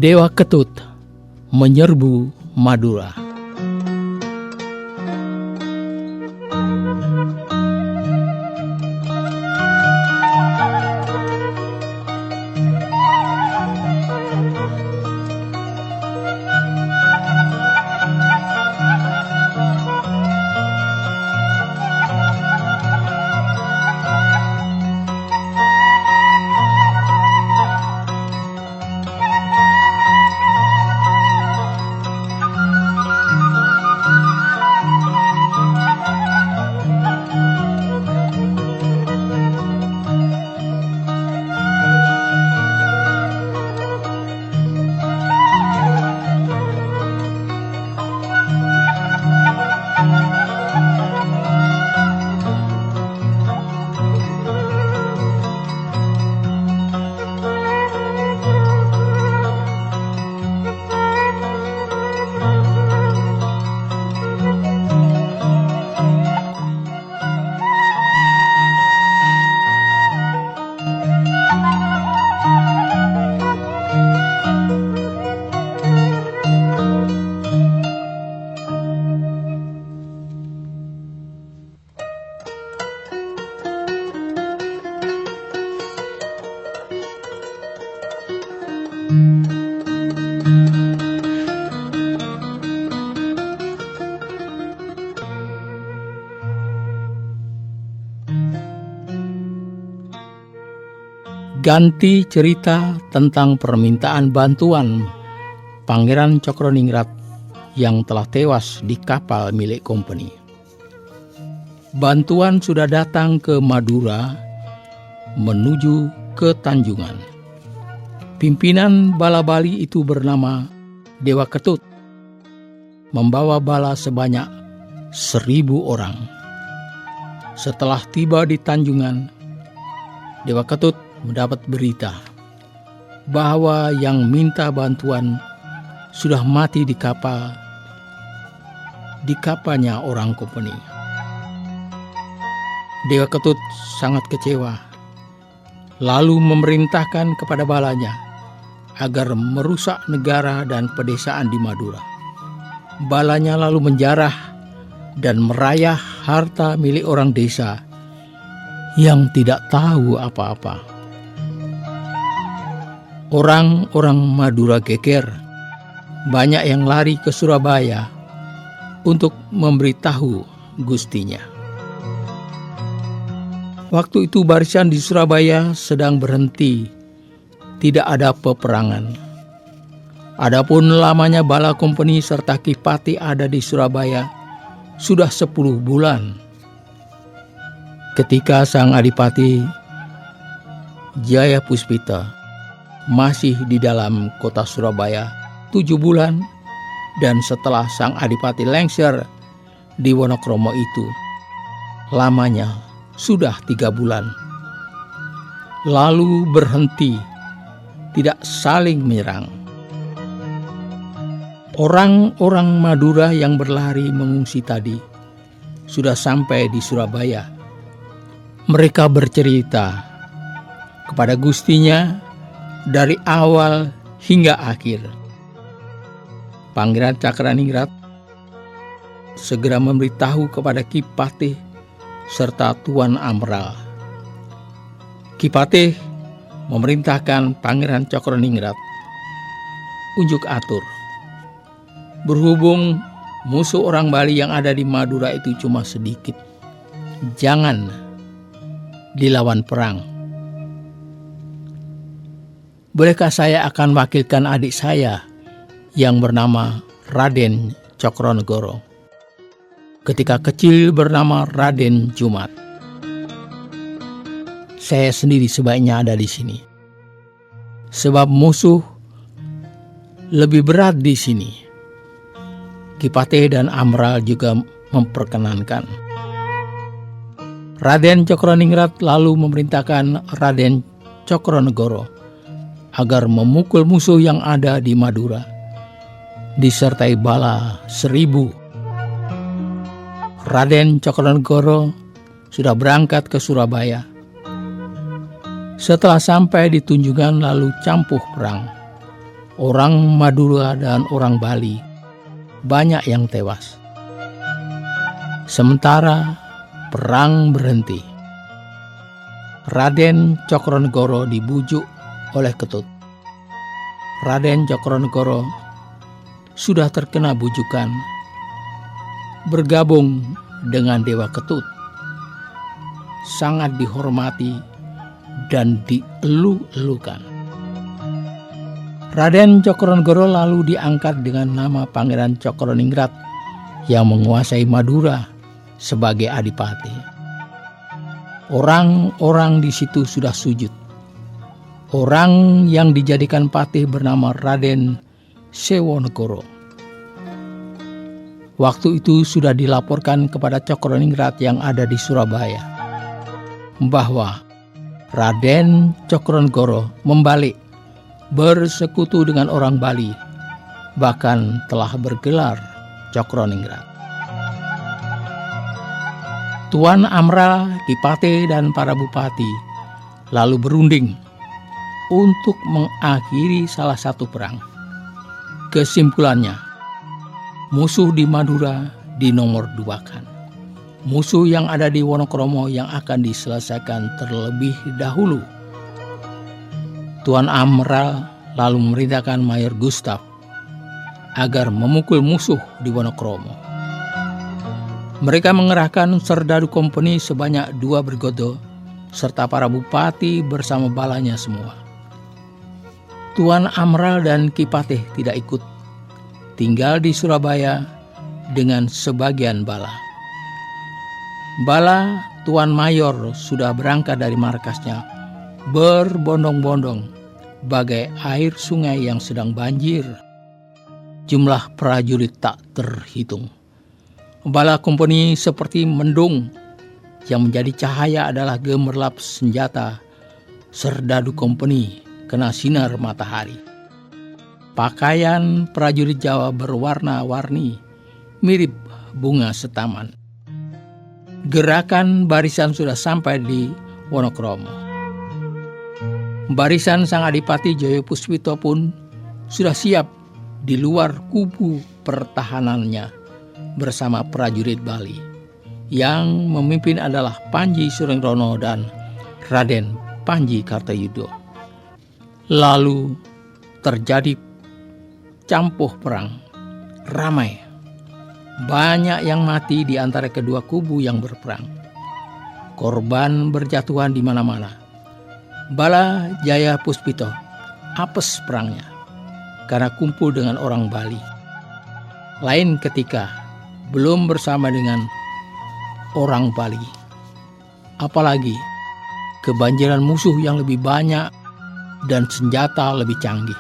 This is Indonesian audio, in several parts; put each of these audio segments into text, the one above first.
Dewa Ketut menyerbu Madura. Ganti cerita tentang permintaan bantuan Pangeran Cokroningrat yang telah tewas di kapal milik kompeni. Bantuan sudah datang ke Madura menuju ke Tanjungan. Pimpinan bala Bali itu bernama Dewa Ketut, membawa bala sebanyak 1.000 orang. Setelah tiba di Tanjungan, Dewa Ketut mendapat berita bahwa yang minta bantuan sudah mati di kapalnya orang kompeni. Dewa Ketut sangat kecewa, lalu memerintahkan kepada balanya agar merusak negara dan pedesaan di Madura. Balanya lalu menjarah dan merayah harta milik orang desa yang tidak tahu apa-apa. Orang-orang Madura geger, banyak yang lari ke Surabaya untuk memberitahu gustinya. Waktu itu barisan di Surabaya sedang berhenti, tidak ada peperangan. Adapun lamanya bala kompeni serta Kipati ada di Surabaya sudah 10 bulan. Ketika sang Adipati Jaya Puspita masih di dalam kota Surabaya 7 bulan, dan setelah sang Adipati lengser di Wonokromo itu lamanya sudah 3 bulan. Lalu berhenti, tidak saling menyerang. Orang-orang Madura yang berlari mengungsi tadi sudah sampai di Surabaya. Mereka bercerita kepada gustinya dari awal hingga akhir. Pangeran Cokroningrat segera memberitahu kepada Kipatih serta Tuan Amral. Kipatih memerintahkan Pangeran Cokroningrat unjuk atur. Berhubung musuh orang Bali yang ada di Madura itu cuma sedikit, jangan dilawan perang. Bolehkah saya akan wakilkan adik saya yang bernama Raden Cokronegoro, ketika kecil bernama Raden Jumat. Saya sendiri sebaiknya ada di sini, sebab musuh lebih berat di sini. Kipatih dan Amral juga memperkenankan. Raden Cokroningrat lalu memerintahkan Raden Cokronegoro agar memukul musuh yang ada di Madura, disertai bala 1.000. Raden Cokronegoro sudah berangkat ke Surabaya. Setelah sampai di Tunjungan lalu campuh perang. orang Madura dan orang Bali banyak yang tewas. Sementara perang berhenti, Raden Cokronegoro dibujuk oleh Ketut. Raden Cokronegoro sudah terkena bujukan bergabung dengan Dewa Ketut, sangat dihormati dan dielu-elukan. Raden Cokronegoro lalu diangkat dengan nama Pangeran Cokroningrat yang menguasai Madura sebagai adipati. Orang-orang di situ sudah sujud. Orang yang dijadikan patih bernama Raden Sewonegoro. Waktu itu sudah dilaporkan kepada Cokroningrat yang ada di Surabaya bahwa Raden Cokronegoro membalik bersekutu dengan orang Bali, bahkan telah bergelar Cokroningrat. Tuan Amral, Dipate, dan para bupati lalu berunding untuk mengakhiri salah satu perang. Kesimpulannya, musuh di Madura dinomor duakan. Musuh yang ada di Wonokromo yang akan diselesaikan terlebih dahulu. Tuan Amral lalu memerintahkan Mayor Gustav agar memukul musuh di Wonokromo. Mereka mengerahkan serdadu kompeni sebanyak 2 bergodo serta para bupati bersama balanya semua. Tuan Amral dan Ki Patih tidak ikut, tinggal di Surabaya dengan sebagian bala. Bala Tuan Mayor sudah berangkat dari markasnya berbondong-bondong bagai air sungai yang sedang banjir. Jumlah prajurit tak terhitung. Bala kompeni seperti mendung, yang menjadi cahaya adalah gemerlap senjata serdadu kompeni kena sinar matahari. Pakaian prajurit Jawa berwarna-warni, mirip bunga setaman. Gerakan barisan sudah sampai di Wonokromo. Barisan sang Adipati Jaya Puspito pun sudah siap di luar kubu pertahanannya bersama prajurit Bali. Yang memimpin adalah Panji Surengrono dan Raden Panji Kartayudo. Lalu terjadi campuh perang, ramai. Banyak yang mati di antara kedua kubu yang berperang. Korban berjatuhan di mana-mana. Bala Jaya Puspito apes perangnya karena kumpul dengan orang Bali. Lain ketika belum bersama dengan orang Bali. Apalagi kebanjiran musuh yang lebih banyak dan senjata lebih canggih.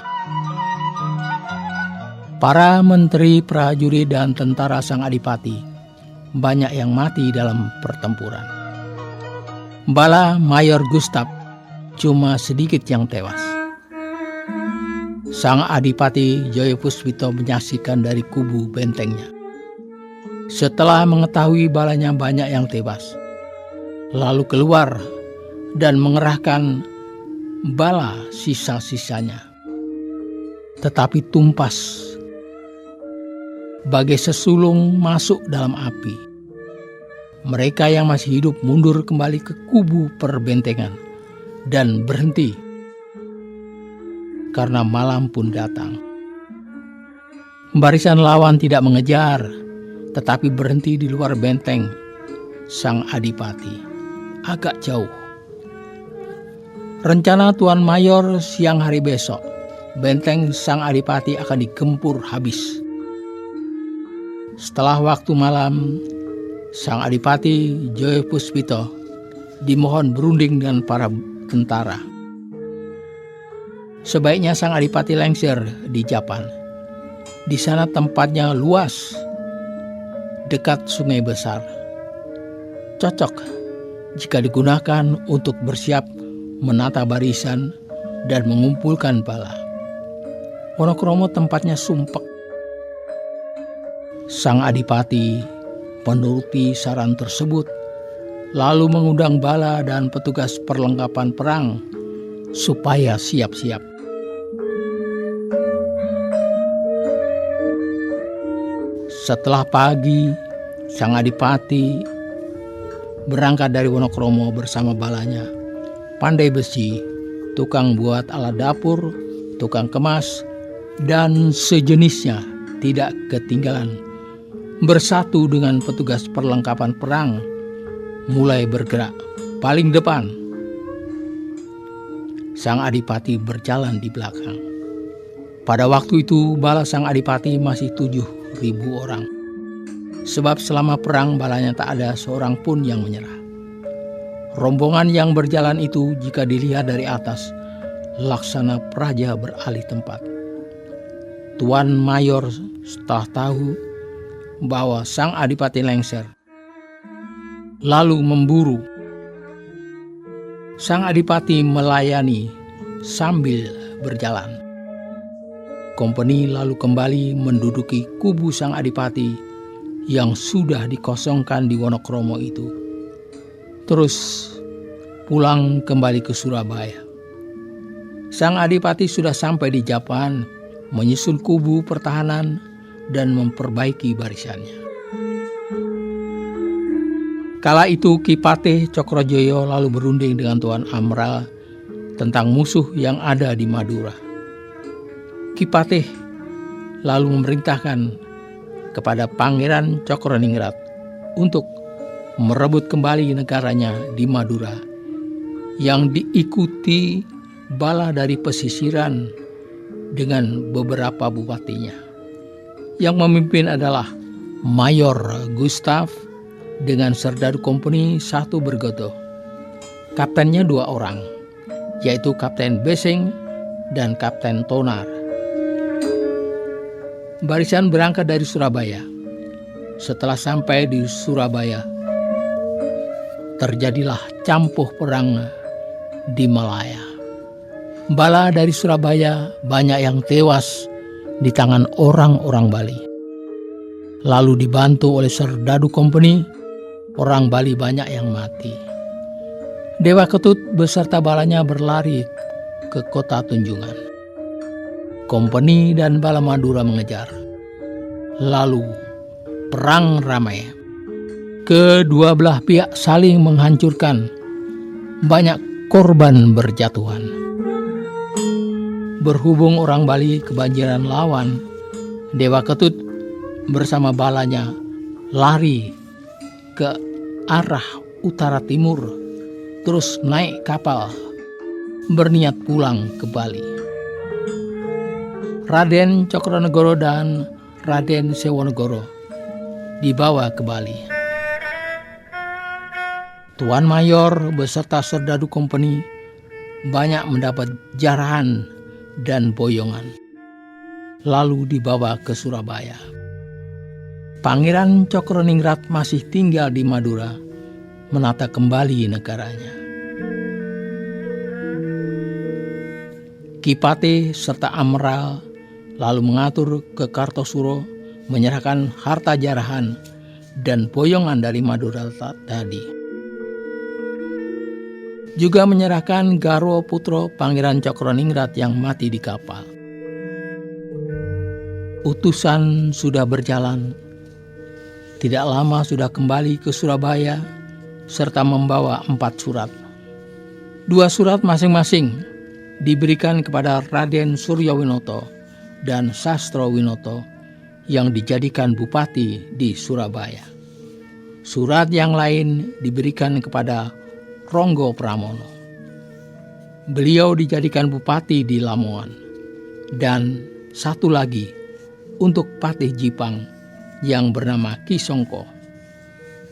Para menteri, prajurit, dan tentara sang Adipati banyak yang mati dalam pertempuran. Bala Mayor Gustav cuma sedikit yang tewas. Sang Adipati Jaya Puspito menyaksikan dari kubu bentengnya. Setelah mengetahui balanya banyak yang tewas, lalu keluar dan mengerahkan bala sisa-sisanya. Tetapi tumpas bagai sesulung masuk dalam api. Mereka yang masih hidup mundur kembali ke kubu perbentengan dan berhenti karena malam pun datang. Barisan lawan tidak mengejar, tetapi berhenti di luar benteng sang Adipati, agak jauh. Rencana Tuan Mayor siang hari besok, benteng sang Adipati akan digempur habis. Setelah waktu malam, sang Adipati Jaya Puspito dimohon berunding dengan para tentara. Sebaiknya sang Adipati lengser di Japan. Di sana tempatnya luas, dekat sungai besar. Cocok jika digunakan untuk bersiap menata barisan dan mengumpulkan bala. Wonokromo tempatnya sumpek. Sang Adipati menuruti saran tersebut, lalu mengundang bala dan petugas perlengkapan perang supaya siap-siap. Setelah pagi, sang adipati berangkat dari Wonokromo bersama balanya, pandai besi, tukang buat alat dapur, tukang kemas, dan sejenisnya tidak ketinggalan. Bersatu dengan petugas perlengkapan perang, mulai bergerak paling depan. Sang adipati berjalan di belakang. Pada waktu itu bala sang adipati masih 7.000 orang. Sebab selama perang balanya tak ada seorang pun yang menyerah. Rombongan yang berjalan itu jika dilihat dari atas, laksana praja beralih tempat. Tuan Mayor setelah tahu bahwa sang adipati lengser, lalu memburu. Sang adipati melayani sambil berjalan. Kompeni lalu kembali menduduki kubu sang adipati yang sudah dikosongkan di Wonokromo itu. Terus pulang kembali ke Surabaya. Sang adipati sudah sampai di Japan, menyusun kubu pertahanan dan memperbaiki barisannya. Kala itu Ki Patih Cokrojoyo lalu berunding dengan Tuan Amral tentang musuh yang ada di Madura. Ki Patih lalu memerintahkan kepada Pangeran Cokroningrat untuk merebut kembali negaranya di Madura yang diikuti bala dari pesisiran dengan beberapa bupatinya. Yang memimpin adalah Mayor Gustav dengan serdadu kompeni 1 Bergodo. Kaptennya 2 orang, yaitu Kapten Besing dan Kapten Tonar. Barisan berangkat dari Surabaya. Setelah sampai di Surabaya, terjadilah campuh perang di Malaya. Bala dari Surabaya banyak yang tewas di tangan orang-orang Bali. Lalu dibantu oleh serdadu kompeni, orang Bali banyak yang mati. Dewa Ketut beserta balanya berlari ke kota Tunjungan. Kompeni dan bala Madura mengejar. Lalu perang ramai. Kedua belah pihak saling menghancurkan. Banyak korban berjatuhan. Berhubung orang Bali kebanjiran lawan, Dewa Ketut bersama balanya lari ke arah utara timur, terus naik kapal berniat pulang ke Bali. Raden Cokronegoro dan Raden Sewonegoro dibawa ke Bali. Tuan Mayor beserta serdadu kompeni banyak mendapat jarahan dan boyongan, lalu dibawa ke Surabaya. Pangeran Cokroningrat masih tinggal di Madura, menata kembali negaranya. Ki Patih serta Amral lalu mengatur ke Kartosuro menyerahkan harta jarahan dan boyongan dari Madura tadi. Juga menyerahkan Garwo Putro Pangeran Cokroningrat yang mati di kapal. Utusan sudah berjalan. Tidak lama sudah kembali ke Surabaya serta membawa 4 surat. 2 surat masing-masing diberikan kepada Raden Suryowinoto dan Sastrowinoto yang dijadikan bupati di Surabaya. Surat yang lain diberikan kepada Ronggo Pramono. Beliau dijadikan bupati di Lamongan. Dan 1 lagi untuk Patih Jipang yang bernama Ki Songko.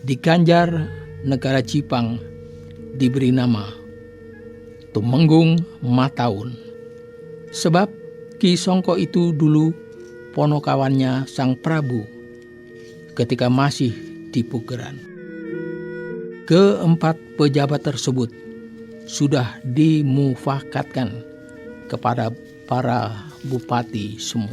Di Ganjar negara Jipang diberi nama Tumenggung Mataun. Sebab Ki Songko itu dulu ponokawannya Sang Prabu ketika masih di Pugeran. Keempat pejabat tersebut sudah dimufakatkan kepada para bupati semua.